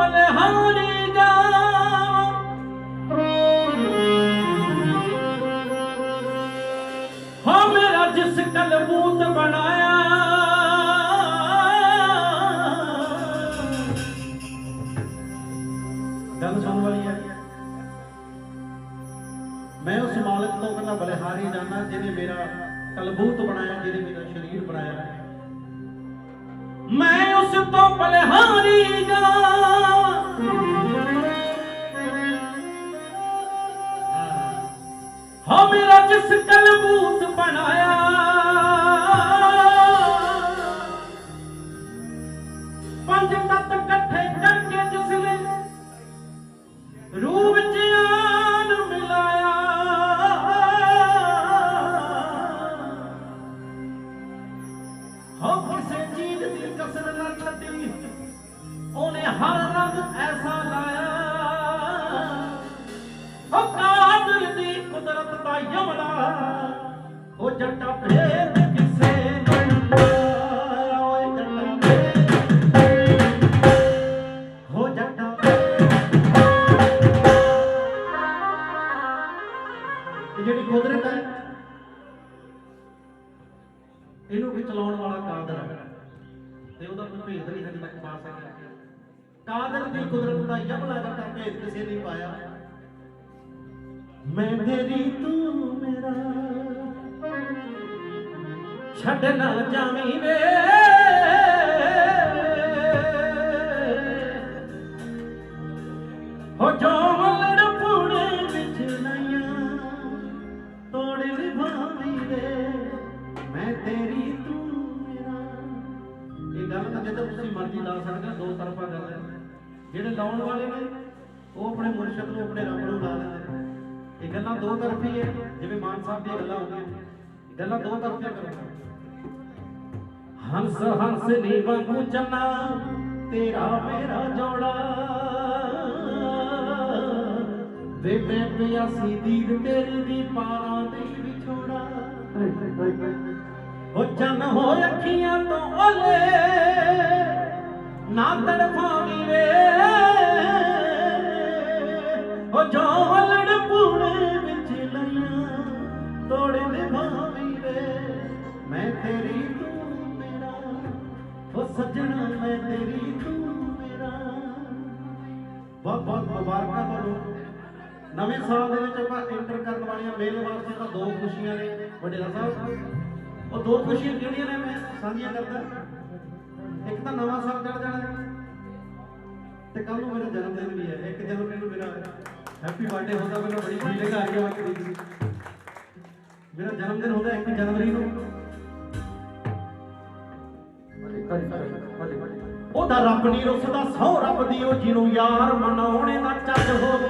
बलिहारी जावां हो मेरा जिस कलबूत बनाया गल सुन वाली है। मैं उस मालिक तो कहना बलिहारी जाना जिन्हें मेरा कलबूत बनाया, जिन्हें मेरा शरीर बनाया। मैं उस तो बलिहारी जावां हो मेरा जिस कलबूत बनाया। पंज तत्त कट्ठे करके जिसने रूह विच आन मिलाया। हो किसे चीज दी कसर न छड्डी, ओने हर रंग ऐसा लाया। हो कादर दी कुदरत दा यमला, हो जट्टा भेद किसे नंदा। ओए जट्टा भेद, हो जट्टा ਜਿਹੜੀ ਕੁਦਰਤ ਹੈ ਇਹਨੂੰ ਵੀ ਚਲਾਉਣ ਵਾਲਾ ਕਾਦਰ ਹੈ ਤੇ ਉਹਦਾ ਕੋਈ ਭੇਦ ਨਹੀਂ ਹਜੇ ਤੱਕ ਪਾ ਸਕਿਆ। ਕਾਦਰ ਦੀ ਕੁਦਰਤ ਦਾ ਯਮਲਾ ਜੱਟਾ ਭੇਦ ਕਿਸੇ ਨਹੀਂ ਪਾਇਆ। ਮੈਂ ਤੇਰੀ ਤੂੰ ਮੇਰਾ ਛੱਡ ਨਾ ਜਾਵੀਂ ਵੇ। ਹੋ ਜੋ ਲੜਪੂੜੇ ਵਿੱਚ ਨਈਆਂ ਤੋੜ ਨਿਭਾਵੀਂ ਵੇ। ਮੈਂ ਤੇਰੀ ਤੂੰ ਮੇਰਾ। ਇਹ ਗੱਲ ਤਾਂ ਜਿੱਦਾਂ ਤੁਸੀਂ ਮਰਜ਼ੀ ਲਾ ਸਕਦੇ ਹੋ, ਦੋ ਤਰਫਾ ਗੱਲ ਹੈ। ਜਿਹੜੇ ਲਾਉਣ ਵਾਲੇ ਨੇ ਉਹ ਆਪਣੇ ਮੁਰਸ਼ਿਦ ਨੂੰ, ਆਪਣੇ ਰੱਬ ਨੂੰ ਲਾ ਲੈਂਦੇ ਨੇ। ਇਹ ਗੱਲਾਂ ਦੋ ਤਰਫੀ ਹੈ, ਜਿਵੇਂ ਮਾਨ ਸਾਹਿਬ ਦੀਆਂ ਗੱਲਾਂ ਹੁੰਦੀਆਂ, ਗੱਲਾਂ ਦੋ ਤਰਫੀਆਂ ਕਰੋ। ਹੰਸ ਹੰਸ ਨੀ ਵਾਂਗੂ ਚੰਨਾ ਤੇਰਾ ਮੇਰਾ ਜੋੜਾ ਵੇ। ਮੈਂ ਪਿਆਸੀ ਦੀਦ ਤੇਰੀ ਦੀ ਪਾਰਾਂ ਦੀ ਵਿਛੋੜਾ। ਹੋ ਚੰਨ ਹੋ ਅੱਖੀਆਂ ਤੋਂ ਓਲੇ ਨਾ ਤੜਫਾਵੀਂ ਵੇ। ਹੋ ਜੋ ਲੜਪੂੜੇ ਵਿੱਚ ਲਈਆਂ ਤੋੜ ਨਿਭਾਵੀਂ ਵੇ। ਮੈਂ ਤੇਰੀ ਤੂੰ ਮੇਰਾ, ਹੋ ਸੱਜਣਾ ਮੈਂ ਤੇਰੀ ਤੂੰ ਮੇਰਾ। ਬਹੁਤ ਬਹੁਤ ਮੁਬਾਰਕਾਂ ਤੁਹਾਨੂੰ। ਨਵੇਂ ਸਾਲ ਦੇ ਵਿੱਚ ਆਪਾਂ ਐਂਟਰ ਕਰਨ ਵਾਲੀਆਂ ਮੇਰੇ ਵਾਸਤੇ ਤਾਂ ਦੋ ਖੁਸ਼ੀਆਂ ਨੇ ਵਡੇਰਾ ਸਾਹਿਬ। ਉਹ ਦੋ ਖੁਸ਼ੀਆਂ ਜਿਹੜੀਆਂ ਨੇ ਮੈਂ ਸਾਂਝੀਆਂ ਕਰਦਾ। ਇੱਕ ਤਾਂ ਨਵਾਂ ਸਾਲ ਚੜ ਜਾਣਾ ਤੇ ਕੱਲ ਨੂੰ ਮੇਰਾ ਜਨਮ ਦਿਨ ਵੀ ਹੈ। 1 ਜਨਵਰੀ ਨੂੰ ਮੇਰਾ ਹੈਪੀ ਬਰਥਡੇ ਹੁੰਦਾ। ਮੈਨੂੰ ਬੜੀ ਫੀਲਿੰਗ ਆ ਰਹੀ ਹੈ। ਮੇਰਾ ਜਨਮ ਦਿਨ ਹੁੰਦਾ 1 ਜਨਵਰੀ ਨੂੰ। ਉਹਦਾ ਰੱਬ ਨਹੀਂ ਰੁੱਸਦਾ, ਸਹੁੰ ਰੱਬ ਦੀ ਉਹ ਜਿਹਨੂੰ ਯਾਰ ਮਨਾਉਣੇ ਦਾ ਚੱਜ ਹੋਵੇ।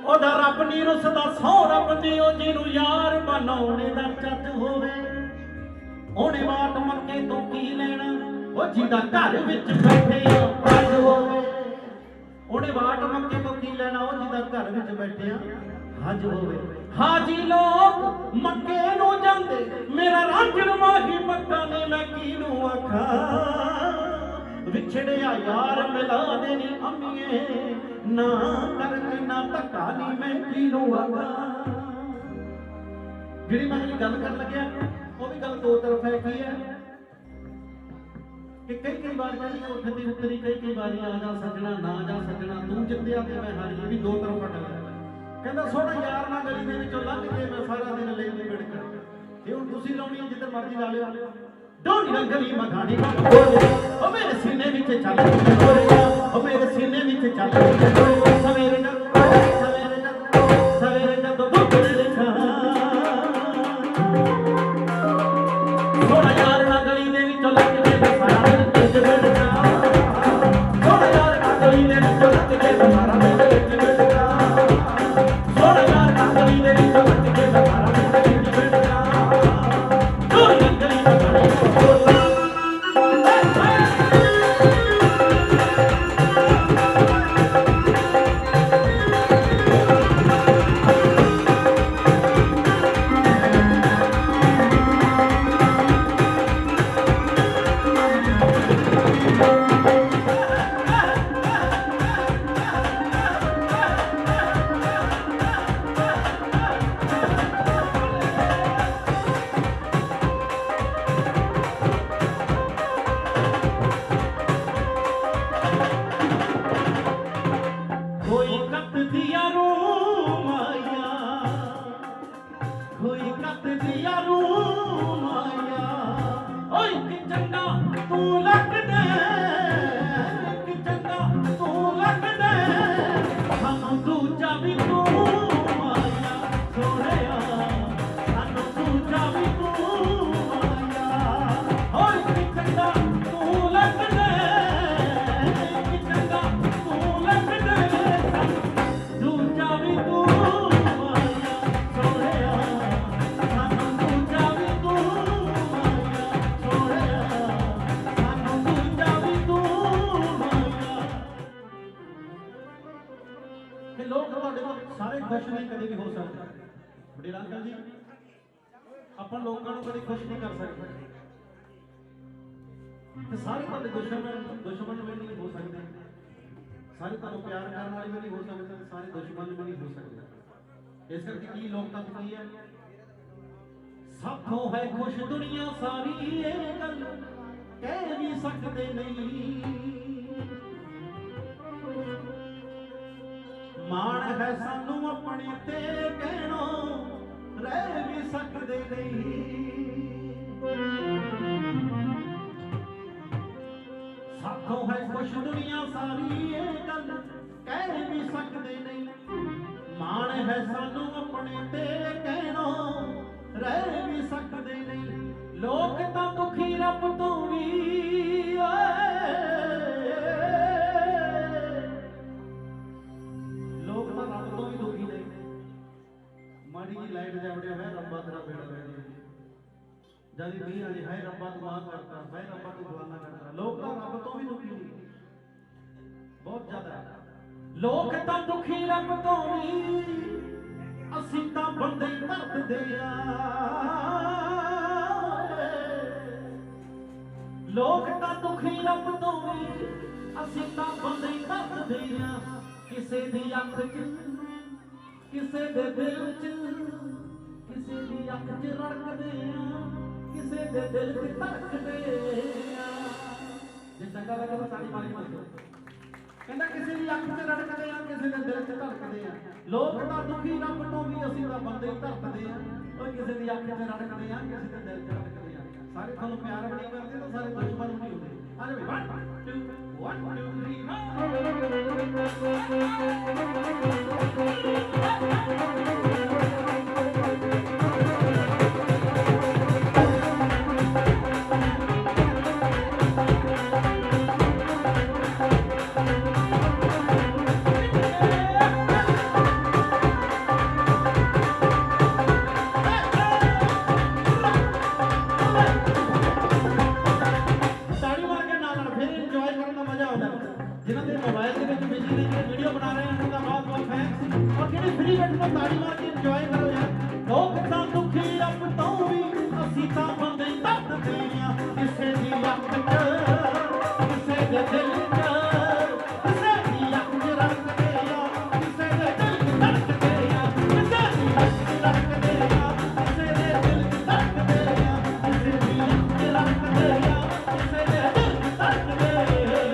ਉਹਦਾ ਰੱਬ ਨਹੀਂ ਰੁੱਸਦਾ, ਸਹੁੰ ਰੱਬ ਦੀ ਉਹ ਜਿਹਨੂੰ ਯਾਰ ਮਨਾਉਣੇ ਦਾ ਚੱਜ ਹੋਵੇ। ਉਹਨੇ ਬਾਟ ਮੱਕੇ ਤੋਂ ਕੀ ਲੈਣਾ, ਉਹ ਜਿਹਦਾ ਘਰ ਵਿੱਚ ਬੈਠੇ ਆ ਹੱਜ ਹੋਵੇ। ਉਹਨੇ ਬਾਟ ਮੱਕੇ ਤੋਂ ਕੀ ਲੈਣਾ, ਉਹ ਜਿਹਦਾ ਘਰ ਵਿੱਚ ਬੈਠੇ ਆ ਹੱਜ ਹੋਵੇ। ਹਾਜੀ ਲੋਕ ਮੱਕੇ ਨੂੰ ਜਾਂਦੇ, ਮੇਰਾ ਰਾਂਝਣ ਮਾਹੀ ਮੱਕਾ ਨੇ ਮੈਂ ਕਿਹਨੂੰ ਆਖਾਂ। ਵਿਛੜਿਆ ਯਾਰ ਮਿਲਾ ਦੇਣੀ ਅੰਮੀਏ, ਨਾ ਕਰ ਇੰਨਾ ਧੱਕਾ ਨਹੀਂ ਮੈਂ ਕਿਹਨੂੰ ਆਖਾਂ। ਜਿਹੜੀ ਮੈਂ ਗੱਲ ਕਰਨ ਲੱਗਿਆ ਉਹ ਵੀ ਗੱਲ ਦੋ ਤਰਫ ਹੈ। ਕੀ ਹੈ ਕਿ ਕਈ ਵਾਰ ਜਿਹੜੀ ਕੋਠੇ ਦੀ ਉੱਤਰੀ, ਕਈ ਵਾਰੀ ਆ ਜਾ ਸੱਜਣਾ ਨਾ ਜਾ ਸੱਜਣਾ, ਤੂੰ ਜਿੱਤਿਆ ਤੇ ਮੈਂ ਹਾਰੀ। ਇਹ ਵੀ ਦੋ ਤਰਫਾ ਗੱਲ ਹੈ। ਕਹਿੰਦਾ ਸੋਹਣਾ ਯਾਰ ਨਾਲ ਗਲੀ ਦੇ ਵਿੱਚੋਂ ਲੰਘ ਕੇ ਮੈਂ ਸਾਰਾ ਦਿਨ ਲਈ ਨਹੀਂ ਮਿੜ ਕਰ। ਇਹ ਹੁਣ ਤੁਸੀਂ ਲਾਉਣੀ ਜਿੱਧਰ ਮਰਜ਼ੀ ਲਾ ਲਿਓ। ਡੋਣੀ ਰੰਗਲੀ ਮਖਾਣੀ ਉਹ ਮੇਰੇ ਸੀਨੇ ਵਿੱਚ ਚੱਲ ਉਹ ਮੇਰੇ ਸੀਨੇ ਵਿੱਚ ਚੱਲ। ਸਵੇਰੇ ਜਦ ਸਵੇਰੇ ਜਦ ਬੁੱਕਲ ਲਿਖਾ, ਸੋਹਣਾ ਯਾਰ ਨਾਲ ਗਲੀ ਦੇ ਵਿੱਚੋਂ ਲੰਘ ਕੇ ਮੈਂ ਸਾਰਾ ਦਿਨ ਵਿੱਚ ਮਿੜਦਾ। ਸੋਹਣਾ ਯਾਰ ਨਾਲ ਗਲੀ ਦੇ ਵਿੱਚੋਂ ਲੰਘ ਕੇ ਮੈਂ ਸਾਰਾ ਦਿਨ ਵਿੱਚ ਮਿੜਦਾ। ਸੋਹਣਾ ਯਾਰ ਨਾਲ ਗਲੀ ਦੇ ਵਿੱਚੋਂ ਲੰਘ ਕੇ ਮੈਂ ਸਾਰਾ ਦਿਨ ਵਿੱਚ ਮਿੜਦਾ। ਡੋਣੀ ਰੰਗਲੀ ਮਖਾਣੀ ਅੰਕਲ ਜੀ ਆਪਾਂ ਲੋਕਾਂ ਨੂੰ ਕਦੇ ਖੁਸ਼ ਨਹੀਂ ਕਰ ਸਕਦੇ ਤੇ ਸਾਰੇ ਤੁਹਾਡੇ ਦੁਸ਼ਮਣ ਵੀ ਨਹੀਂ ਹੋ ਸਕਦੇ, ਸਾਰੇ ਤੁਹਾਨੂੰ ਪਿਆਰ ਕਰਨ ਵਾਲੇ ਵੀ ਨਹੀਂ ਹੋ ਸਕਦੇ, ਸਾਰੇ ਦੁਸ਼ਮਣ ਵੀ ਨਹੀਂ ਹੋ ਸਕਦੇ। ਇਸ ਕਰਕੇ ਕੀ ਲੋਕਤੰਤਰ ਕੀ ਹੈ, ਸਾਥੋਂ ਹੈ ਖੁਸ਼ ਦੁਨੀਆ ਸਾਰੀ, ਇਹ ਗੱਲ ਕਹਿ ਵੀ ਸਕਦੇ ਨਹੀਂ। ਮਾਣ ਹੈ ਸਾਨੂੰ ਆਪਣੇ ਤੇ ਕਹਿਣੋਂ, ਰਹਿ ਵੀ ਸਕਦੇ ਨਹੀਂ। ਸਾਥੋਂ ਹੈ ਖੁਸ਼ ਦੁਨੀਆ ਸਾਰੀ, ਇਹ ਗੱਲ ਕਹਿ ਵੀ ਸਕਦੇ ਨਹੀਂ। ਮਾਣ ਹੈ ਸਾਨੂੰ ਆਪਣੇ ਤੇ ਕਹਿਣੋਂ, ਰਹਿ ਵੀ ਸਕਦੇ ਨਹੀਂ। ਲੋਕ ਤਾਂ ਦੁਖੀ ਰੱਬ ਤੋਂ ਵੀ, ਲੋਕ ਤਾਂ ਰੱਬ ਤੋਂ ਵੀ ਦੁਖੀ ਨੇ। ਮਾੜੀ ਜੀ ਲਾਈਟ ਜਾਵੜਿਆ ਹੋਇਆ, ਰੱਬਾ ਤੇਰਾ ਬੇੜਾ ਬਹਿ ਜਦ ਮੀਂਹ ਆ ਜੇ, ਹਾਏ ਰੱਬਾ ਤੂੰ ਆਹ ਕਰਤਾ, ਹਾਏ ਰੱਬਾ ਤੂੰ ਫਲਾਨਾ ਕਰਤਾ। ਲੋਕ ਤਾਂ ਰੱਬ ਤੋਂ ਵੀ ਦੁਖੀ ਨੇ, ਬਹੁਤ ਜ਼ਿਆਦਾ। ਲੋਕ ਤਾਂ ਦੁਖੀ ਰੱਬ ਤੋਂ ਵੀ, ਅਸੀਂ ਤਾਂ ਬੰਦੇ ਧਰਦੇ ਆ। ਲੋਕ ਤਾਂ ਦੁਖੀ ਰੱਬ ਤੋਂ ਵੀ, ਅਸੀਂ ਤਾਂ ਬੰਦੇ ਧਰਦੇ ਆ। ਕਿਸੇ ਦੀ ਅੱਖ 'ਚ, ਕਿਸੇ ਦੇ ਦਿਲ 'ਚ, ਕਿਸੇ ਦੀ ਅੱਖ 'ਚ ਰੜਕਦੇ ਆ, ਕਿਸੇ ਦੇ ਦਿਲ 'ਚ ਧੜਕਦੇ ਆ। ਜੇ ਚੰਗਾ ਲੱਗੇ ਤਾਂ ਸਾਡੀ ਬਾਣੀ ਮੰਨੋ। ਕਹਿੰਦਾ ਕਿਸੇ ਦੀ ਅੱਖ 'ਚ ਰੜਕਦੇ ਆ, ਕਿਸੇ ਦੇ ਦਿਲ 'ਚ ਧੜਕਦੇ ਆ। ਲੋਕ ਤਾਂ ਦੁਖੀ ਰੱਬ ਤੋਂ ਵੀ, ਅਸੀਂ ਤਾਂ ਬੰਦੇ ਧਰਦੇ ਆ। ਉਹ ਕਿਸੇ ਦੀ ਅੱਖ 'ਚ ਰੜਕਦੇ ਆ, ਕਿਸੇ ਦੇ ਦਿਲ 'ਚ ਰੜਕਦੇ ਆ। ਸਾਰੇ ਤੁਹਾਨੂੰ ਪਿਆਰ ਬੜੀ ਕਰਦੇ ਤਾਂ ਸਾਰੇ ਦੁਸ਼ਮਣ ਵੀ ਹੁੰਦੇ। ਆ ਜਾ ਬਈ 1 2 1 2 जिन्हों के मोबाइल के बिजी ने वीडियो बना रहे हैं उनका बहुत बहुत थैंक्स। और जिन्हें फ्री बैठ को ताड़ी मार के इंजॉय करो यार। लोग तां दुखी रब तो भी, असीं तां बंदे धरदे आ। किसे दी अख 'च, किसे दे दिल 'च, किसे दी अख 'च रड़कदे आ, किसे दे दिल 'च धड़कदे आ। किसे दी अख 'च रड़कदे आ, किसे दे दिल 'च धड़कदे आ। किसे दी अख 'च रड़कदे आ, किसे दे दिल 'च धड़कदे आ।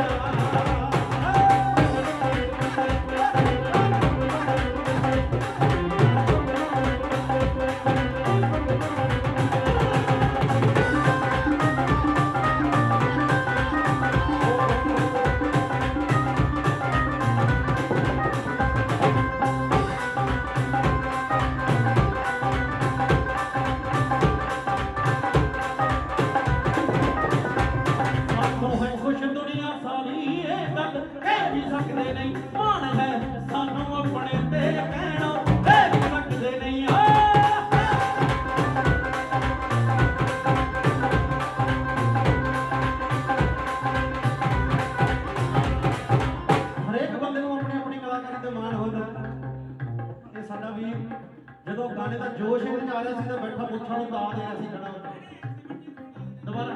ਜਦੋਂ ਗਾਣੇ ਦਾ ਜੋਸ਼ ਵਿੱਚ ਆ ਰਿਹਾ ਸੀ ਤਾਂ ਬੈਠਾ ਮੁੱਛਾਂ ਨੂੰ ਤਾ ਦੇਣਾ ਸੀ ਖੜਾ। ਦੁਬਾਰਾ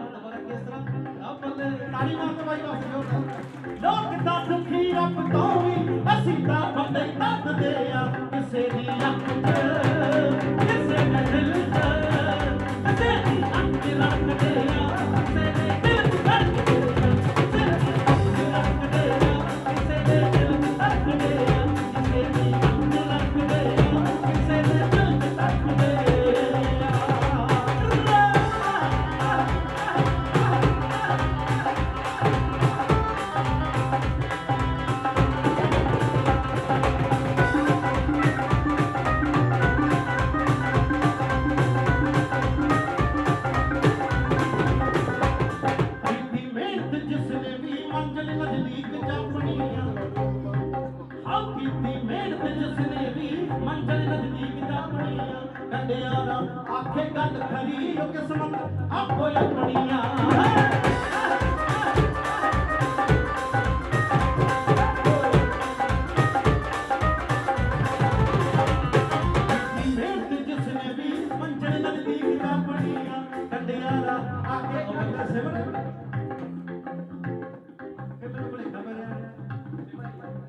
ਕਿਸ ਤਰ੍ਹਾਂ ਆ ਬੱਲੇ ਤਾੜੀ ਮਾਰ ਕੇ ਬਾਈ ਵਾਸਤੇ ਹੋ। ਲੋਕ ਤਾਂ ਦੁਖੀ ਰੱਬ ਤੋਂ ਵੀ, ਅਸੀਂ ਤਾਂ ਬੰਦੇ ਧਰਦੇ ਆ। ਕਿਸੇ ਦੀ ਅੱਖ 'ਚ, ਕਿਸੇ ਦੇ ਦਿਲ 'ਚ, ਕਿਸੇ ਦੀ ਅੱਖ 'ਚ ਰੜਕਦੇ ਆ, ਕਿਸੇ ਦੇ ਦਿਲ 'ਚ ਧੜਕਦੇ ਆ। ਕਿਸੇ ਦੀ ਅੱਖ 'ਚ ਰੜਕਦੇ ਆ, ਕਿਸੇ ਦੇ ਦਿਲ 'ਚ ਧੜਕਦੇ ਆ। ਕਿਸੇ ਦੀ ਅੱਖ 'ਚ ਰੜਕਦੇ ਆ, ਕਿਸੇ ਦੇ ਦਿਲ 'ਚ ਧੜਕਦੇ ਆ। आखे गल खरी किस्मत आपो अपनिया। मेहनत जिसने ਸਿਮਰ ਕਿ ਮੈਨੂੰ ਭੁਲੇਖਾ ਪੈ ਰਿਹਾ ਸਿਮਰ ਹੀ ਆਉਂਦੀ ਹੈ।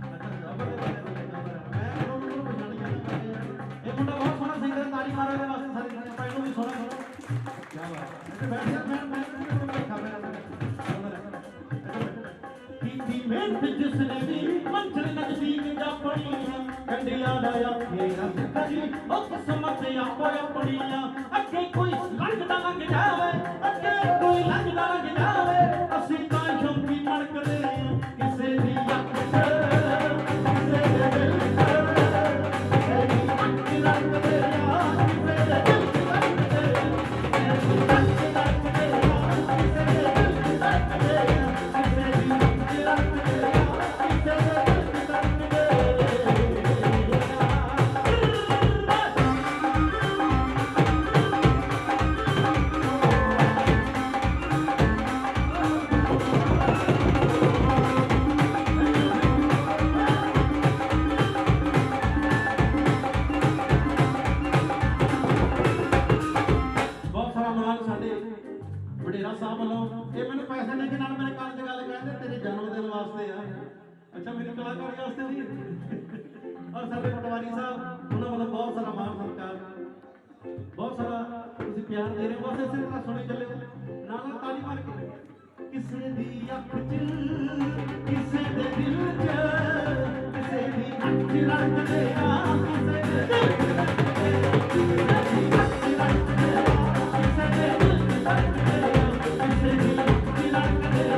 ਅੱਛਾ ਮੈਂ ਉਹਨੂੰ ਪਛਾਣ ਗਿਆ ਇਹ ਮੁੰਡਾ ਬਹੁਤ ਸੋਹਣਾ ਸਿੰਗਰ ਤਾੜੀ ਮਾਰੋ ਇਹਦੇ ਵਾਸਤੇ ਸਾਰੀ ਦੁਨੀਆ ਪੈ ਨੂੰ ਵੀ ਸੋਹਣਾ ਸੋਹਣਾ ਕੀ ਬਾਤ ਹੈ। ਬੈਠ ਜਾ ਮੈਂ ਭੁਲੇਖਾ ਪੈ ਰਿਹਾ ਕੀਤੀ ਮਿਹਨਤ ਜਿਸਨੇ ਵੀ ਮੰਜ਼ਿਲ ਨਜ਼ਦੀਕ ਜਾ ਪੜੀ ਕੰਡੀਆਂ ਦਾ ਆਖੇ ਰਸਤਾ ਜੀ ਉਹ ਕਿਸਮਤ ਆਪੋ ਆਪਣੀ ਆ ਅੱਗੇ ਕੋਈ ਲੰਘਦਾ ਲੰਘ ਜਾਵੇ ਅੱਗੇ ਕੋਈ ਲੰਘਦਾ ਲੰਘ ਜਾਵੇ ਅਸੀਂ ਤਾਂ ਸ਼ੌਂਕੀ ਮੜਕਦੇ ਕਿਸੇ ਦੀ ਅੱਖ ਚ ਕਿਸੇ ਦੇ ਦਿਲ ਚ ਕਿਸੇ ਦੀ ਅੱਖ ਰੱਖਦੇ ਆ ਕਿਸੇ ਦੇ ਦਿਲ ਚ ਰੱਖਦੇ ਕਿਸੇ ਦੀ ਅੱਖ ਰੱਖਦੇ ਆ ਕਿਸੇ ਦੇ ਦਿਲ ਚ ਰੱਖਦੇ ਕਿਸੇ ਦੀ ਅੱਖ ਰੱਖਦੇ ਆ ਕਿਸੇ ਦੇ ਦਿਲ ਚ ਰੱਖਦੇ ਵਡੇਰਾ ਸਾਹਿਬ ਵੱਲੋਂ ਇਹ ਮੈਨੂੰ ਪੈਸੇ ਲੈ ਕੇ ਨਾਲ ਮੇਰੇ ਕੰਨ 'ਚ ਗੱਲ ਕਹਿੰਦੇ ਤੇਰੇ ਜਨਮ ਦਿਨ ਵਾਸਤੇ ਆ ਅੱਛਾ ਮੇਰੀ ਕਲਾਕਾਰੀ ਵਾਸਤੇ ਨਹੀਂ ਔਰ ਸਾਡੇ ਪਟਵਾਰੀ ਸਾਹਿਬ ਉਹਨਾਂ ਵੱਲੋਂ ਬਹੁਤ ਸਾਰਾ ਮਾਣ ਸਤਿਕਾਰ ਬਹੁਤ ਸਾਰਾ ਤੁਸੀਂ ਪਿਆਰ ਦੇ ਰਹੇ ਹੋ ਬਸ ਇਸੇ ਤਰ੍ਹਾਂ ਸੁਣੀ ਚੱਲਿਓ ਨਾਲ ਤਾਲੀ ਮਾਰ ਕੇ ਕਿਸੇ ਦੀ ਅੱਖ 'ਚ ਕਿਸੇ ਦੇ ਦਿਲ 'ਚ ਕਿਸੇ ਦੀ ਅੱਖ 'ਚ ਰੱਖਦੇ ਆ ਕਿਸੇ ਦੇ ਦਿਲ 'ਚ ਰੱਖਦੇ ਆ ਕਿਸੇ ਦੀ ਅੱਖ 'ਚ ਰੱਖਦੇ ਆ ਕਿਸੇ ਦੇ ਦਿਲ 'ਚ ਰੱਖਦੇ ਆ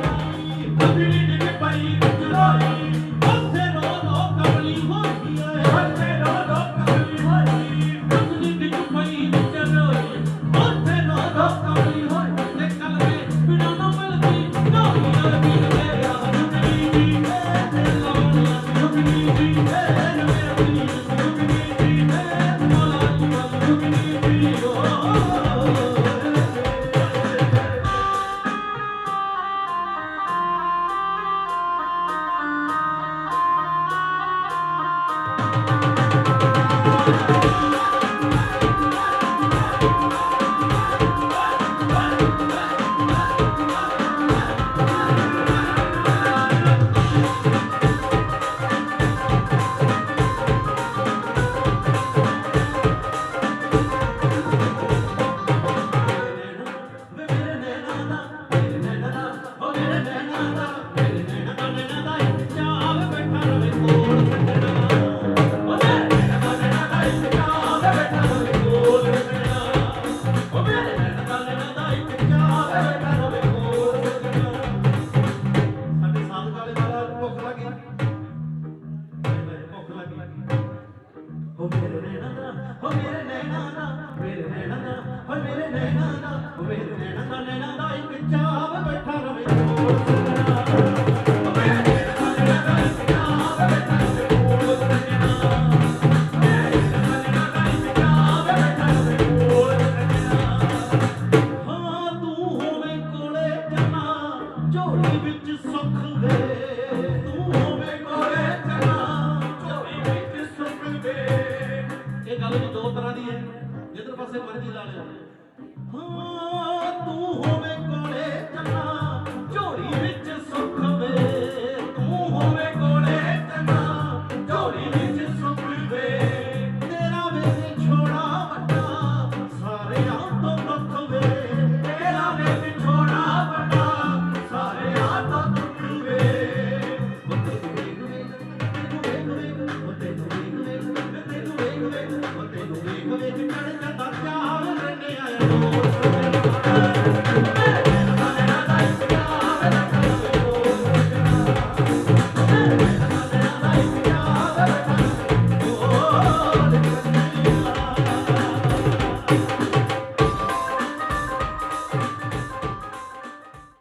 जिधर पासे मर्जी ला ले हाँ तू होवे कोले चना झोली विच सुख वे तू होवे कोले चना झोली विच सुख वे तेरा वे छोड़ा वड्डा सारे तो दुख वे तेरा वे छोड़ा वड्डा सारे तो दुख वे वे